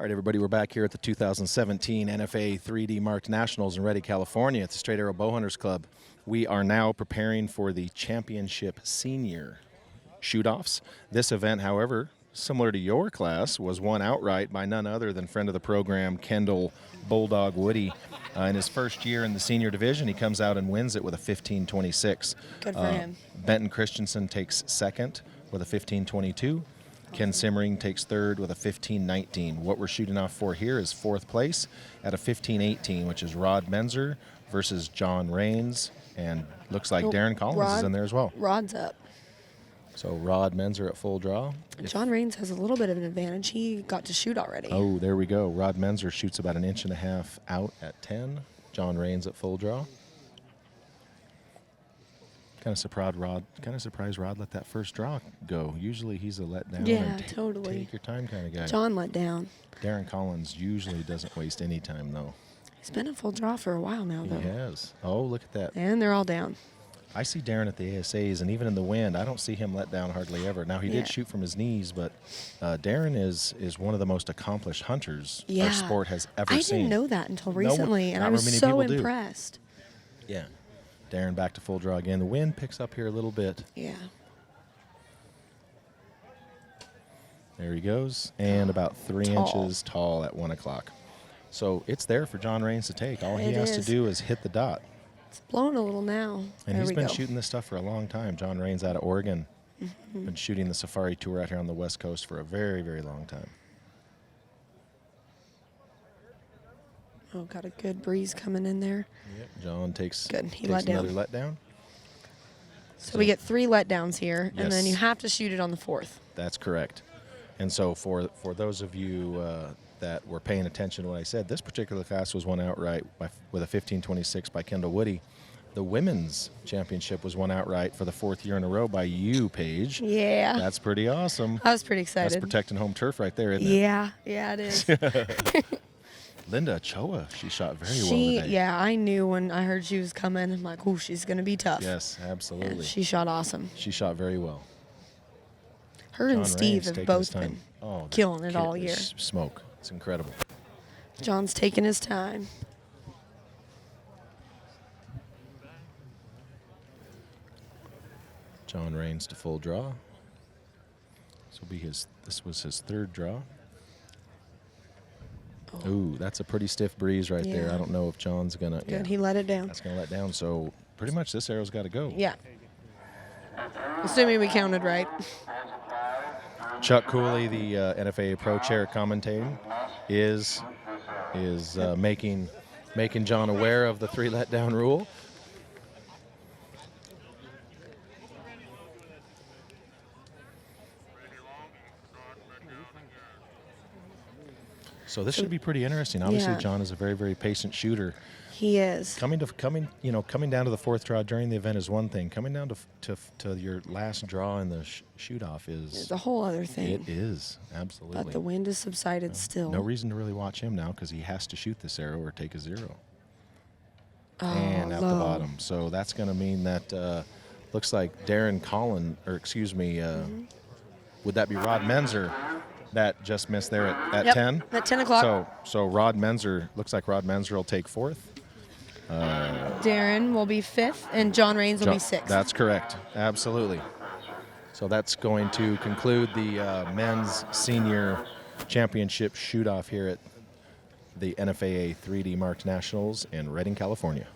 right, everybody, we're back here at the 2017 NFA 3D Marked Nationals in Redding, California at the Straight Arrow Bowhunters Club. We are now preparing for the championship senior shoot-offs. This event, however, similar to your class, was won outright by none other than friend of the program, Kendall Bulldog Woody. In his first year in the senior division, he comes out and wins it with a 15.26. Good for him. Benton Christensen takes second with a 15.22. Ken Simmering takes third with a 15.19. What we're shooting off for here is fourth place at a 15.18, which is Rod Menzer versus John Rains, and looks like Darren Collins is in there as well. Rod's up. So Rod Menzer at full draw. John Rains has a little bit of an advantage. He got to shoot already. Oh, there we go. Rod Menzer shoots about 1.5 inches out at 10. John Rains at full draw. Kind of surprised Rod let that first draw go. Usually he's a let down and totally. Take your time kind of guy. John let down. Darren Collins usually doesn't waste any time, though. He's been at full draw for a while now, though. He has. Oh, look at that. And they're all down. I see Darren at the ASAs, and even in the wind, I don't see him let down hardly ever. Now, he did shoot from his knees, but Darren is one of the most accomplished hunters our sport has ever seen. I didn't know that until recently, and I was so impressed. Yeah. Darren back to full draw again. The wind picks up here a little bit. Yeah. There he goes, and about 3 inches tall at 1 o'clock. So it's there for John Rains to take. All he has to do is hit the dot. It's blowing a little now. And he's been shooting this stuff for a long time. John Rains out of Oregon. Been shooting the Safari Tour out here on the West Coast for a very, very long time. Oh, got a good breeze coming in there. Yep. John takes, He let down. Another letdown. So we get 3 letdowns here, and then you have to shoot it on the 4th. That's correct. And so for those of you that were paying attention to what I said, this particular class was won outright with a 15.26 by Kendall Woody. The women's championship was won outright for the 4th year in a row by you, Paige. Yeah. That's pretty awesome. I was pretty excited. That's protecting home turf right there, isn't it? Yeah, it is. Linda Choa, she shot very well today. Yeah, I knew when I heard she was coming. I'm like, oh, she's going to be tough. Yes, absolutely. Yeah, she shot awesome. She shot very well. Her and Steve have both been killing it all year. Smoke. It's incredible. John's taking his time. John Rains to full draw. This was his 3rd draw. Ooh, that's a pretty stiff breeze right there. I don't know if John's gonna. Good, he let it down. That's gonna let down. So pretty much this arrow's got to go. Yeah. Assuming we counted right. Chuck Cooley, the NFA Pro Chair commentating, is making John aware of the 3 letdown rule. So this should be pretty interesting. Obviously, John is a very, very patient shooter. He is. Coming down to the 4th draw during the event is one thing. Coming down to your last draw in the shoot-off is a whole other thing. It is, absolutely. But the wind has subsided still. No reason to really watch him now because he has to shoot this arrow or take a 0. Oh, and out the bottom. So that's going to mean that looks like Darren Collins, or excuse me, would that be Rod Menzer? That just missed there at 10. At 10 o'clock. So Rod Menzer, looks like Rod Menzer will take 4th. Darren will be 5th, and John Rains will be 6th. That's correct. Absolutely. So that's going to conclude the men's senior championship shoot-off here at the NFAA 3D Marked Nationals in Redding, California.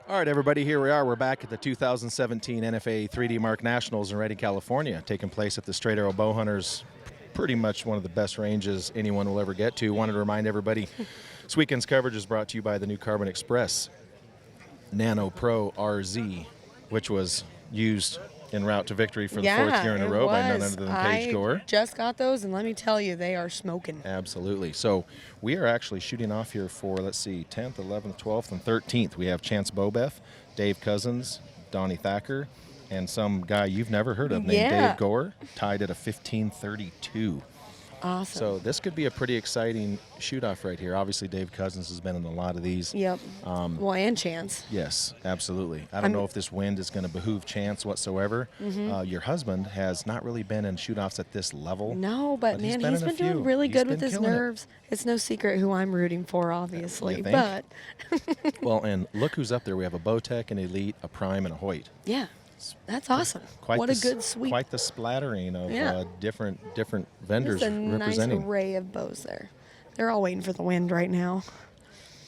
All right, everybody, here we are. We're back at the 2017 NFA 3D Mark Nationals in Redding, California, taking place at the Straight Arrow Bowhunters, pretty much one of the best ranges anyone will ever get to. Wanted to remind everybody, this weekend's coverage is brought to you by the new Carbon Express Nano Pro RZ, which was used en route to victory for the 4th year in a row by none other than Paige Gore. I just got those, and let me tell you, they are smoking. Absolutely. So we are actually shooting off here for, let's see, 10th, 11th, 12th, and 13th. We have Chance Bobeth, Dave Cousins, Donnie Thacker, and some guy you've never heard of named Dave Gore, tied at a 15:32. Awesome. So this could be a pretty exciting shoot-off right here. Obviously, Dave Cousins has been in a lot of these. Yep. Well, and Chance. Yes, absolutely. I don't know if this wind is going to behoove Chance whatsoever. Your husband has not really been in shoot-offs at this level. No, but man, he's been doing really good with his nerves. It's no secret who I'm rooting for, obviously. But well, and look who's up there. We have a Bowtech, an Elite, a Prime, and a Hoyt. Yeah. That's awesome. What a good sweep. Quite the splattering of different vendors representing. There's a nice array of bows there. They're all waiting for the wind right now.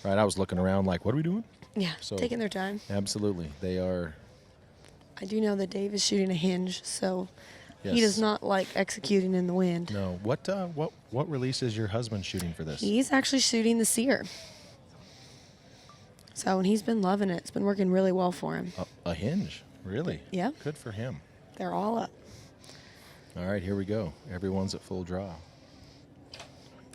Right, I was looking around like, what are we doing? Yeah, taking their time. Absolutely, they are. I do know that Dave is shooting a hinge, so he does not like executing in the wind. No. What release is your husband shooting for this? He's actually shooting the Seer. So, and he's been loving it. It's been working really well for him. A hinge. Really? Yeah. Good for him. They're all up. All right, here we go. Everyone's at full draw.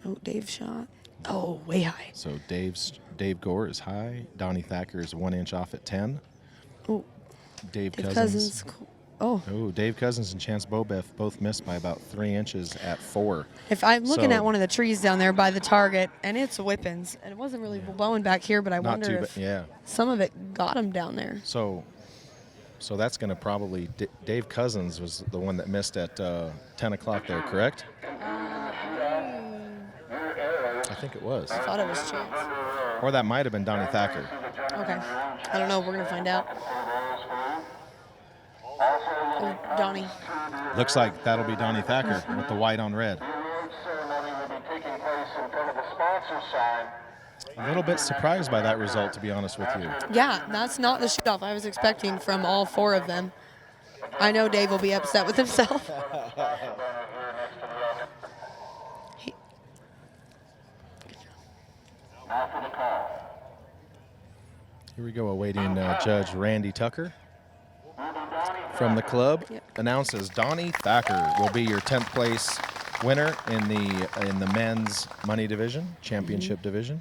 Oh, Dave shot. Oh, way high. So Dave Gore is high. Donnie Thacker is 1 inch off at 10. Oh. Dave Cousins. Oh, Dave Cousins and Chance Bobeth both missed by about 3 inches at 4. If I'm looking at one of the trees down there by the target, and it's whippings, and it wasn't really blowing back here, but I wonder if some of it got him down there. So that's going to probably, Dave Cousins was the one that missed at 10 o'clock there, correct? I think it was. I thought it was Chance. Or that might have been Donnie Thacker. Okay. I don't know. We're going to find out. Oh, Donnie. Looks like that'll be Donnie Thacker with the white on red. A little bit surprised by that result, to be honest with you. Yeah, that's not the shoot-off I was expecting from all 4 of them. I know Dave will be upset with himself. Here we go, awaiting Judge Randy Tucker from the club. Announces Donnie Thacker will be your 10th place winner in the men's money division, championship division.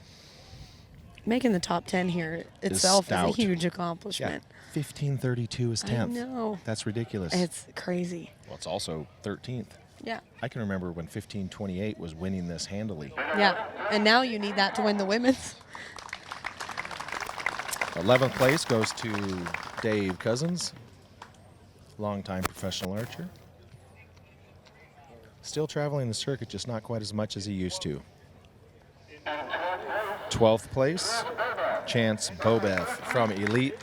Making the top 10 here itself is a huge accomplishment. Yeah, 15:32 is 10th. I know. That's ridiculous. It's crazy. Well, it's also 13th. Yeah. I can remember when 15:28 was winning this handily. Yeah, and now you need that to win the women's. 11th place goes to Dave Cousins, longtime professional archer. Still traveling the circuit, just not quite as much as he used to. 12th place, Chance Bobeth from Elite,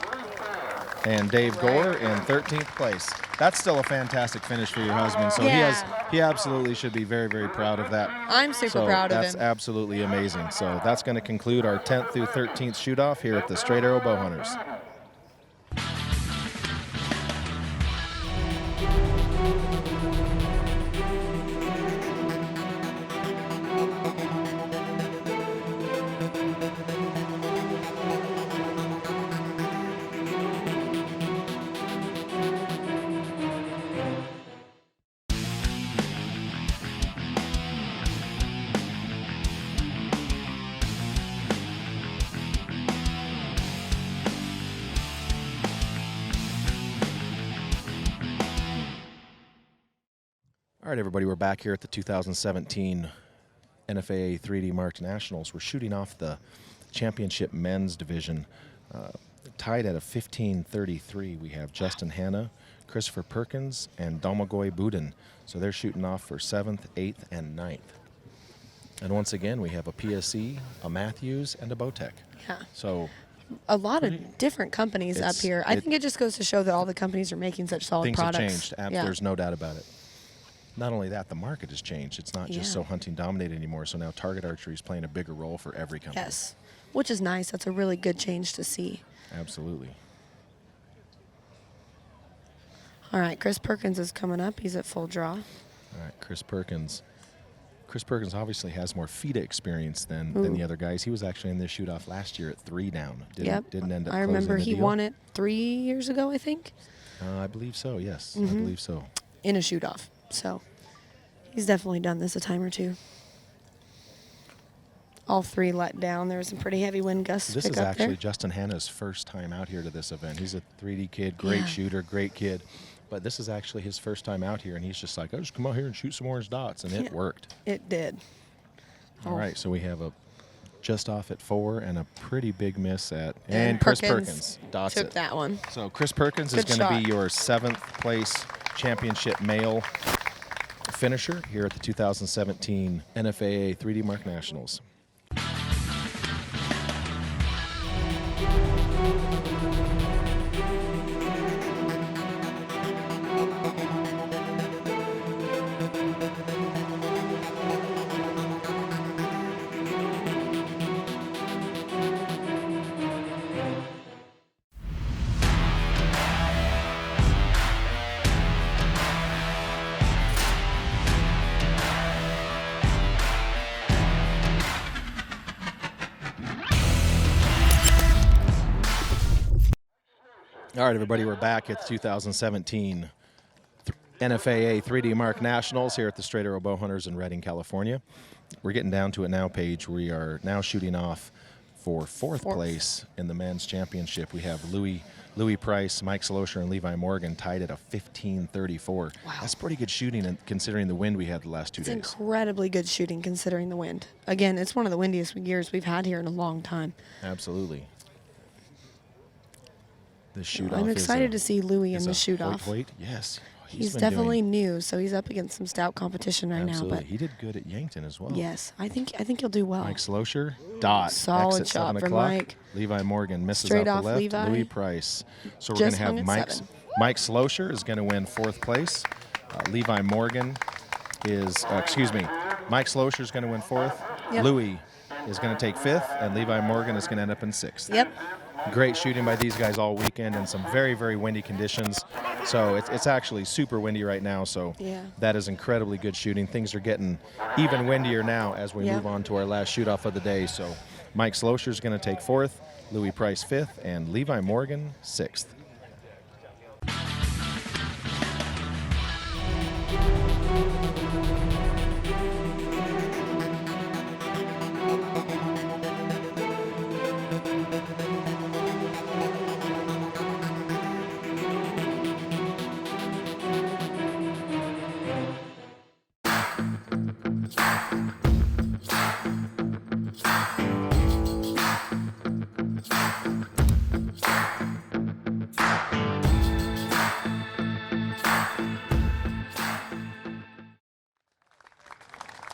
and Dave Gore in 13th place. That's still a fantastic finish for your husband. So he absolutely should be very, very proud of that. I'm super proud of him. That's absolutely amazing. So that's going to conclude our 10th through 13th shoot-off here at the Straight Arrow Bowhunters. All right, everybody, we're back here at the 2017 NFAA 3D Marked Nationals. We're shooting off the championship men's division. Tied at a 15:33, we have Justin Hanna, Christopher Perkins, and Domagoy Budin. So they're shooting off for 7th, 8th, and 9th. And once again, we have a PSE, a Matthews, and a Bowtech. Yeah. So a lot of different companies up here. I think it just goes to show that all the companies are making such solid products. Things have changed. There's no doubt about it. Not only that, the market has changed. It's not just so hunting dominated anymore. So now target archery is playing a bigger role for every company. Yes, which is nice. That's a really good change to see. Absolutely. All right, Chris Perkins is coming up. He's at full draw. All right, Chris Perkins. Chris Perkins obviously has more FIDA experience than the other guys. He was actually in this shoot-off last year at 3 down. Didn't end up I remember closing the he deal. won it 3 years ago, I think. I believe so, yes. I believe so. In a shoot-off. So he's definitely done this a time or two. All 3 let down. There was some pretty heavy wind gusts. This is actually Justin Hanna's first time out here to this event. He's a 3D kid, great shooter, great kid. But this is actually his first time out here, and he's just like, I'll just come out here and shoot some orange dots, and it worked. It did. All right, so we have a just off at 4 and a pretty big miss at, and Chris Perkins dots took it. that one. So Chris Perkins is going to be your 7th place championship male finisher here at the 2017 NFAA 3D Mark Nationals. All right, everybody, we're back at the 2017 NFAA 3D Mark Nationals here at the Straight Arrow Bowhunters in Redding, California. We're getting down to it now, Paige. We are now shooting off for 4th place in the men's championship. We have Louis Price, Mike Slosher, and Levi Morgan tied at a 15:34. Wow. That's pretty good shooting considering the wind we had the last 2 days. It's incredibly good shooting considering the wind. Again, it's one of the windiest years we've had here in a long time. Absolutely. The shoot-off I'm excited to see Louis in the shoot-off. Yes. He's definitely new, so he's up against some stout competition right now. But he did good at Yankton as well. Yes, I think he'll do well. Mike Slosher, dot. Solid exit shot 7 for o'clock. Mike. Levi Morgan misses Straight out off the left. Levi. Louis Price. So we're going to have Mike Slosher is going to win 4th place. Levi Morgan is, Mike Slosher is going to win 4th. Yep. Louis is going to take 5th, and Levi Morgan is going to end up in 6th. Yep. Great shooting by these guys all weekend in some very, very windy conditions. So it's actually super windy right now, so that is incredibly good shooting. Things are getting even windier now as we move on to our last shoot-off of the day. So Mike Slosher is going to take 4th, Louis Price 5th, and Levi Morgan 6th.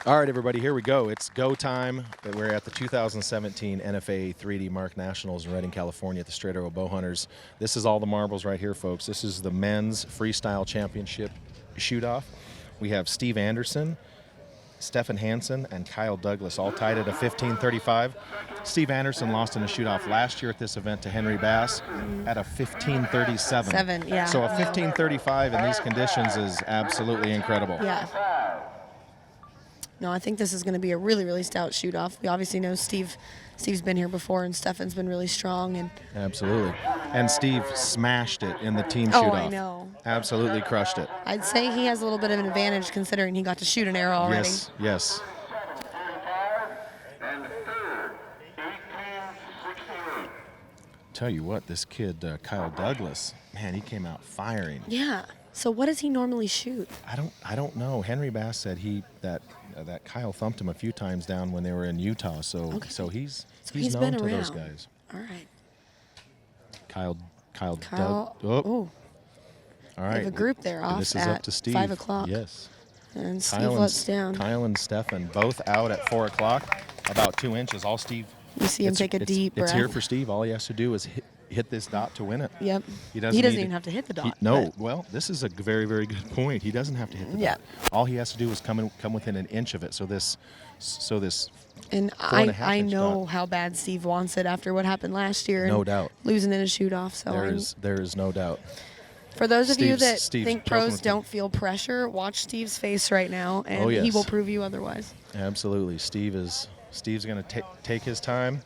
All right, everybody, here we go. It's go time. We're at the 2017 NFA 3D Mark Nationals in Redding, California at the Straight Arrow Bowhunters. This is all the marbles right here, folks. This is the men's freestyle championship shoot-off. We have Steve Anderson, Stefan Hansen, and Kyle Douglas all tied at a 15:35. Steve Anderson lost in a shoot-off last year at this event to Henry Bass at a 15:37. So a 15:35 in these conditions is absolutely incredible. Yeah. No, I think this is going to be a really, really stout shoot-off. We obviously know Steve's been here before, and Stefan's been really strong. And absolutely. And Steve smashed it in the team shoot-off. Oh, I know. Absolutely crushed it. I'd say he has a little bit of an advantage considering he got to shoot an arrow already. Yes, yes. Tell you what, this kid, Kyle Douglas, man, he came out firing. Yeah. So what does he normally shoot? I don't know. Henry Bass said that Kyle thumped him a few times down when they were in Utah. So he's known to those guys. All right. Kyle. Oh. All right. We have a group there off this is up to Steve. 5 o'clock. Yes. And Steve lets down. Kyle and Stefan both out at 4 o'clock, about 2 inches. All Steve. You see him take a deep breath. It's here for Steve. All he has to do is hit this dot to win it. Yep. He doesn't even have to hit the dot. Well, this is a very, very good point. He doesn't have to hit the dot. All he has to do is come within an inch of it. So this. And I know how bad Steve wants it after what happened last year. No doubt. Losing in a shoot-off. So there is no doubt. For those of you that think pros don't feel pressure, watch Steve's face right now, and he will prove you otherwise. Absolutely. Steve's going to take his time.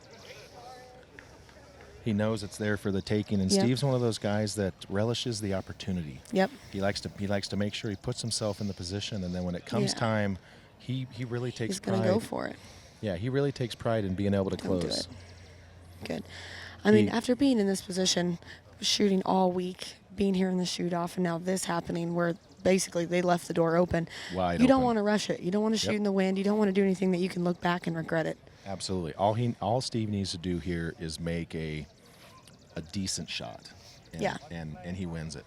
He knows it's there for the taking, and Steve's one of those guys that relishes the opportunity. Yep. He likes to make sure he puts himself in the position, and then when it comes time, he really takes pride. He's gonna go for it. Yeah, he really takes pride in being able to close. Do it. Good. I mean, after being in this position, shooting all week, being here in the shoot-off, and now this happening where basically they left the door open. Wide you don't open. want to rush it. You don't want to shoot in the wind. You don't want to do anything that you can look back and regret it. Absolutely. All Steve needs to do here is make a decent shot. And he wins it.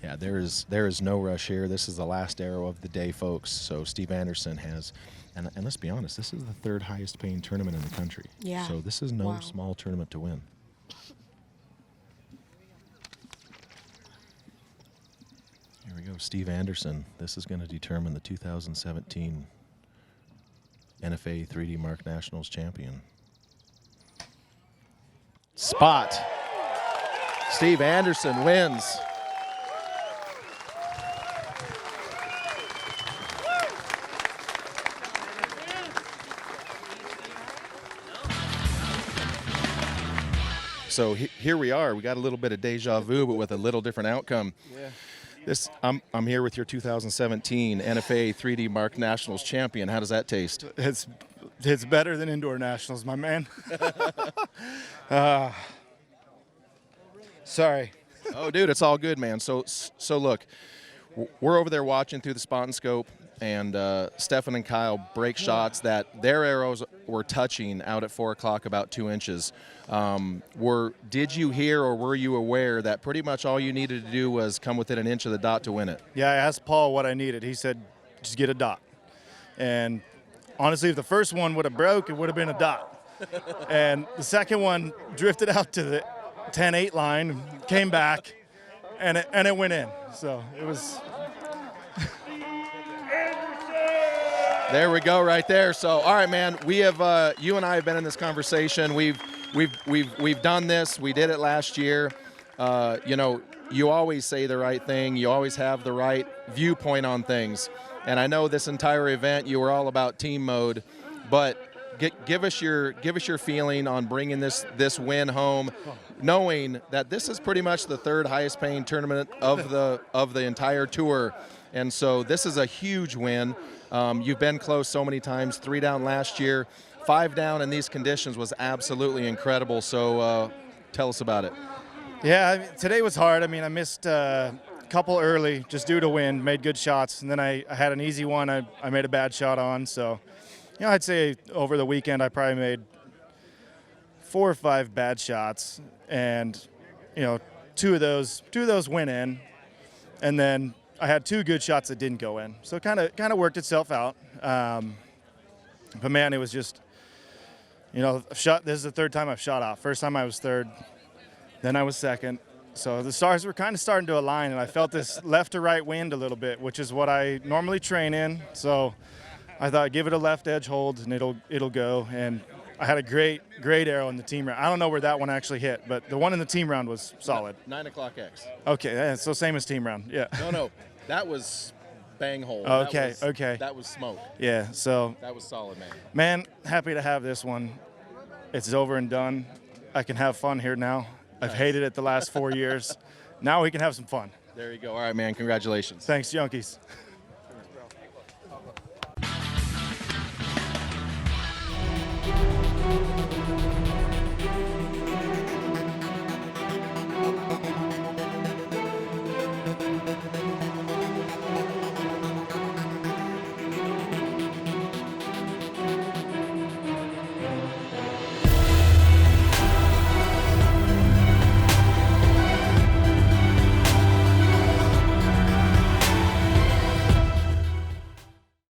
Yeah, there is no rush here. This is the last arrow of the day, folks. So Steve Anderson has, and let's be honest, this is the third highest paying tournament in the country. Yeah. So this is no small tournament to win. Here we go, Steve Anderson. This is going to determine the 2017 NFA 3D Mark Nationals champion. Spot. Steve Anderson wins. So here we are. We got a little bit of deja vu, but with a little different outcome. Yeah. I'm here with your 2017 NFA 3D Mark Nationals champion. How does that taste? It's better than indoor nationals, my man. Sorry. Oh, dude, it's all good, man. So look, we're over there watching through the spot and scope, and Stefan and Kyle break shots that their arrows were touching out at 4 o'clock about 2 inches. Did you hear or were you aware that pretty much all you needed to do was come within an inch of the dot to win it? Yeah, I asked Paul what I needed. He said, just get a dot. And honestly, if the first one would have broke, it would have been a dot. And the second one drifted out to the 10-8 line, came back, and it went in. So it was... There we go, right there. So, all right, man. We have you and I have been in this conversation. We've done this. We did it last year. You know, you always say the right thing. You always have the right viewpoint on things. And I know this entire event you were all about team mode, but give us your feeling on bringing this win home, knowing that this is pretty much the third highest paying tournament of the entire tour. And so this is a huge win. You've been close so many times, 3 down last year. 5 down in these conditions was absolutely incredible. So tell us about it. Yeah, today was hard. I mean, I missed a couple early just due to wind, made good shots. And then I had an easy one I made a bad shot on. So, you know, I'd say over the weekend I probably made 4 or 5 bad shots. And, you know, two of those went in. And then I had 2 good shots that didn't go in. So it kind of worked itself out. But, man, it was just, you know, this is the 3rd time I've shot off. First time I was 3rd, then I was 2nd. So the stars were kind of starting to align, and I felt this left to right wind a little bit, which is what I normally train in. So I thought, give it a left edge hold, and it'll go. And I had a great arrow in the team round. I don't know where that one actually hit, but the one in the team round was solid. 9 o'clock X. Okay, yeah, so same as team round, yeah. No, that was bang hole. Okay. That was smoke. Yeah, so. That was solid, man. Man, happy to have this one. It's over and done. I can have fun here now. I've hated it the last 4 years. Now we can have some fun. There you go. All right, man. Congratulations. Thanks, Junkies.